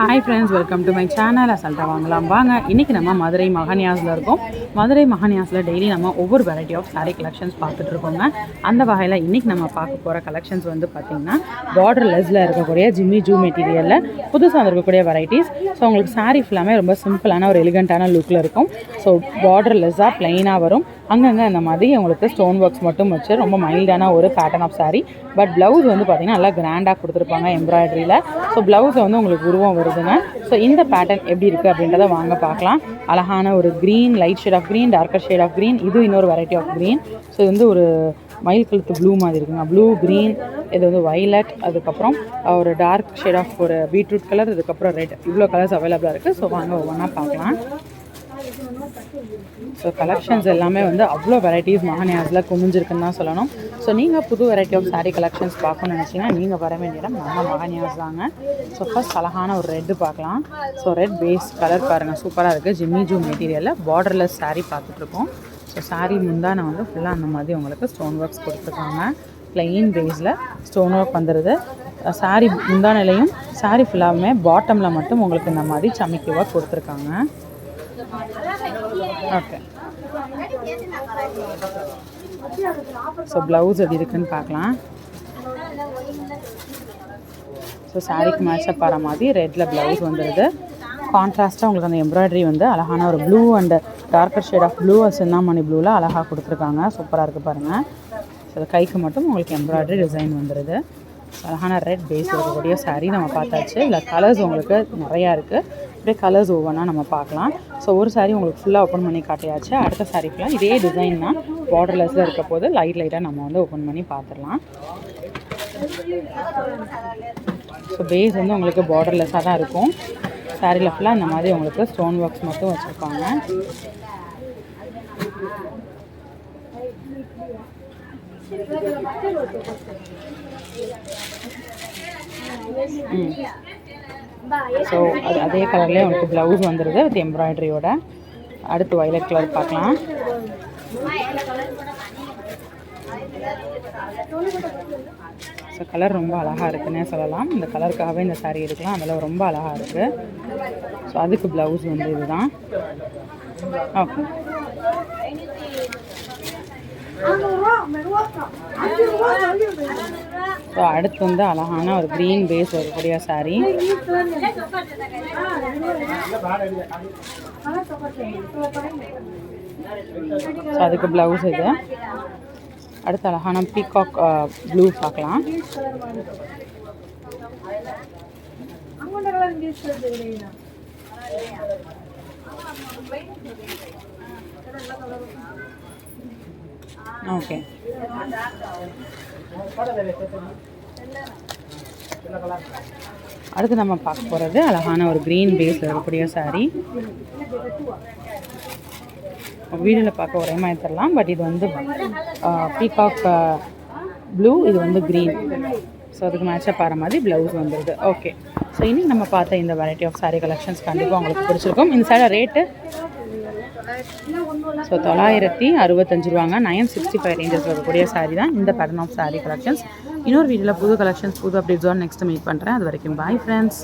Hi friends, welcome to my channel. அசல்ட்டாக வாங்கலாம் வாங்க. இன்றைக்கி நம்ம மதுரை மகானியாஸில் இருக்கோம். மதுரை மகானியாஸில் டெய்லி நம்ம ஒவ்வொரு வெரைட்டி ஆஃப் சாரீ கலெக்ஷன்ஸ் பார்த்துட்டு இருக்கோங்க. அந்த வகையில் இன்றைக்கி நம்ம பார்க்க போகிற கலெக்ஷன்ஸ் வந்து பார்த்திங்கன்னா பார்டர் லெஸ்ஸில் இருக்கக்கூடிய ஜிம்மி ஜூ மெட்டீரியலில் புதுசாக இருக்கக்கூடிய வெரைட்டிஸ். ஸோ உங்களுக்கு சாரீ ஃபுல்லாமே ரொம்ப சிம்பிளான ஒரு எலிகண்ட்டான லுக்கில் இருக்கும். ஸோ பார்டர் லெஸ்ஸாக ப்ளைனாக வரும். அங்கங்கே அந்த மாதிரி உங்களுக்கு ஸ்டோன் ஒர்க்ஸ் மட்டும் வச்சு ரொம்ப மைல்டான ஒரு pattern of sari. But blouse வந்து பார்த்திங்கன்னா நல்லா கிராண்டாக கொடுத்துருப்பாங்க எம்ப்ராய்டரியில். ஸோ ப்ளவுஸை வந்து உங்களுக்கு உருவம் வருதுங்க. ஸோ இந்த பேட்டர்ன் எப்படி இருக்குது அப்படின்றத வாங்க பார்க்கலாம். அழகான ஒரு green, light shade of green, darker shade of green, இது இன்னொரு வெரைட்டி ஆஃப் க்ரீன். ஸோ இது வந்து ஒரு மயில் கழுத்து ப்ளூ மாதிரி இருக்குங்க. ப்ளூ, க்ரீன், இது வந்து வைலட், அதுக்கப்புறம் ஒரு டார்க் ஷேட் ஆஃப் ஒரு பீட்ரூட் கலர், அதுக்கப்புறம் ரெட். இவ்வளோ கலர்ஸ் அவைலபிளாக இருக்குது. ஸோ வாங்க ஒவ்வொன்றா பார்க்கலாம். ஸோ கலெக்ஷன்ஸ் எல்லாமே வந்து அவ்வளோ வெரைட்டிஸ் மகானியாஸில் குமிஞ்சிருக்குன்னு தான் சொல்லணும். ஸோ நீங்கள் புது வெரைட்டி ஆஃப் சாரீ கலெக்ஷன்ஸ் பார்க்கணும்னு நினச்சிங்கன்னா நீங்கள் வர வேண்டிய இடம் நம்ம மகானியாஸ் தாங்க. ஸோ ஃபர்ஸ்ட் அழகான ஒரு ரெட்டு பார்க்கலாம். ஸோ ரெட் பேஸ் கலர் பாருங்கள், சூப்பராக இருக்குது. ஜிம்மி ஜூ மெட்டீரியலில் பார்டர்லெஸ் சாரீ பார்த்துட்ருக்கோம். ஸோ சாரீ முந்தான வந்து ஃபுல்லாக அந்த மாதிரி உங்களுக்கு ஸ்டோன் ஒர்க்ஸ் கொடுத்துருக்காங்க. ப்ளெயின் பேஸில் ஸ்டோன் ஒர்க் வந்துடுது. சாரீ முந்தானிலையும் சாரீ ஃபுல்லாகவுமே பாட்டமில் மட்டும் உங்களுக்கு இந்த மாதிரி சமிக்கி ஒர்க் கொடுத்துருக்காங்க. ஓகே, ஸோ ப்ளவுஸ் எப்படி இருக்குன்னு பார்க்கலாம். ஸோ சாரீக்கு மேட்சப் ஆகிற மாதிரி ரெட்டில் ப்ளவுஸ் வந்துடுது. கான்ட்ராஸ்ட்டாக உங்களுக்கு அந்த எம்ப்ராய்டரி வந்து அழகான ஒரு blue and darker shade of blue, சின்னாமணி ப்ளூவில் அழகாக கொடுத்துருக்காங்க. சூப்பராக இருக்குது பாருங்கள். ஸோ கைக்கு மட்டும் உங்களுக்கு எம்ப்ராய்டரி டிசைன் வந்துடுது. அழகான ரெட் பேஸ் இருக்கக்கூடிய சாரீ நம்ம பார்த்தாச்சு. இதில் கலர்ஸ் உங்களுக்கு நிறையா இருக்குது. அப்படியே கலர்ஸ் ஒவ்வொன்றா நம்ம பார்க்கலாம். ஸோ ஒரு சாரீ உங்களுக்கு ஃபுல்லாக ஓப்பன் பண்ணி காட்டியாச்சு. அடுத்த சாரீ ஃபுல்லாக இதே டிசைன் தான் பார்டர்லெஸ்ஸில் இருக்க போது லைட்டாக நம்ம வந்து ஓப்பன் பண்ணி பார்த்துடலாம். ஸோ பேஸ் வந்து உங்களுக்கு பார்டர்லெஸ்ஸாக தான் இருக்கும். சாரீயில் ஃபுல்லாக இந்த மாதிரி உங்களுக்கு ஸ்டோன் ஒர்க்ஸ் மட்டும் வச்சுருப்பாங்க. ஸோ அதே கலர்லேயே உங்களுக்கு ப்ளவுஸ் வந்துடுது வித் எம்ப்ராய்டரியோட. அடுத்து வயலட் கலர் பார்க்கலாம். ஸோ கலர் ரொம்ப அழகாக இருக்குன்னே சொல்லலாம். இந்த கலருக்காகவே இந்த சாரீ எடுக்கலாம். அதில் ரொம்ப அழகாக இருக்குது. ஸோ அதுக்கு ப்ளவுஸ் வந்து இதுதான். ஓகே, ஸோ அடுத்து வந்து அழகான ஒரு க்ரீன் பேஸ் வரக்கூடிய சாரீ. ஸோ அதுக்கு ப்ளவுஸ் இது. அடுத்து அழகான பீகாக் ப்ளூ பார்க்கலாம். ஓகே, அடுத்து நம்ம பார்க்க போகிறது அழகான ஒரு க்ரீன் பேஸில் இருக்கக்கூடிய சாரீ. வீடியோவில் பார்க்க ஒரே மாதிரி தரலாம். பட் இது வந்து பீகாக் ப்ளூ, இது வந்து க்ரீன். ஸோ அதுக்கு மேட்சப் ஆகிற மாதிரி ப்ளவுஸ் வந்துடுது. ஓகே, ஸோ இன்றைக்கி நம்ம பார்த்த இந்த வெரைட்டி ஆஃப் சாரீ கலெக்ஷன்ஸ் கண்டிப்பாக உங்களுக்கு பிடிச்சிருக்கும். இந்த சாரீ ரேட்டு ஸோ 965 ரூபாங்க. 965 ரேஞ்சஸ் வரக்கூடிய சாரீ தான் இந்த பேட்டர்ன் ஆஃப் சாரீ கலெக்ஷன்ஸ். இன்னொரு வீடியோவில் புது கலெக்ஷன்ஸ், புது அப்டேட்ஸோடு நெக்ஸ்ட் மீட் பண்ணுறேன். அது வரைக்கும் பாய் ஃப்ரெண்ட்ஸ்.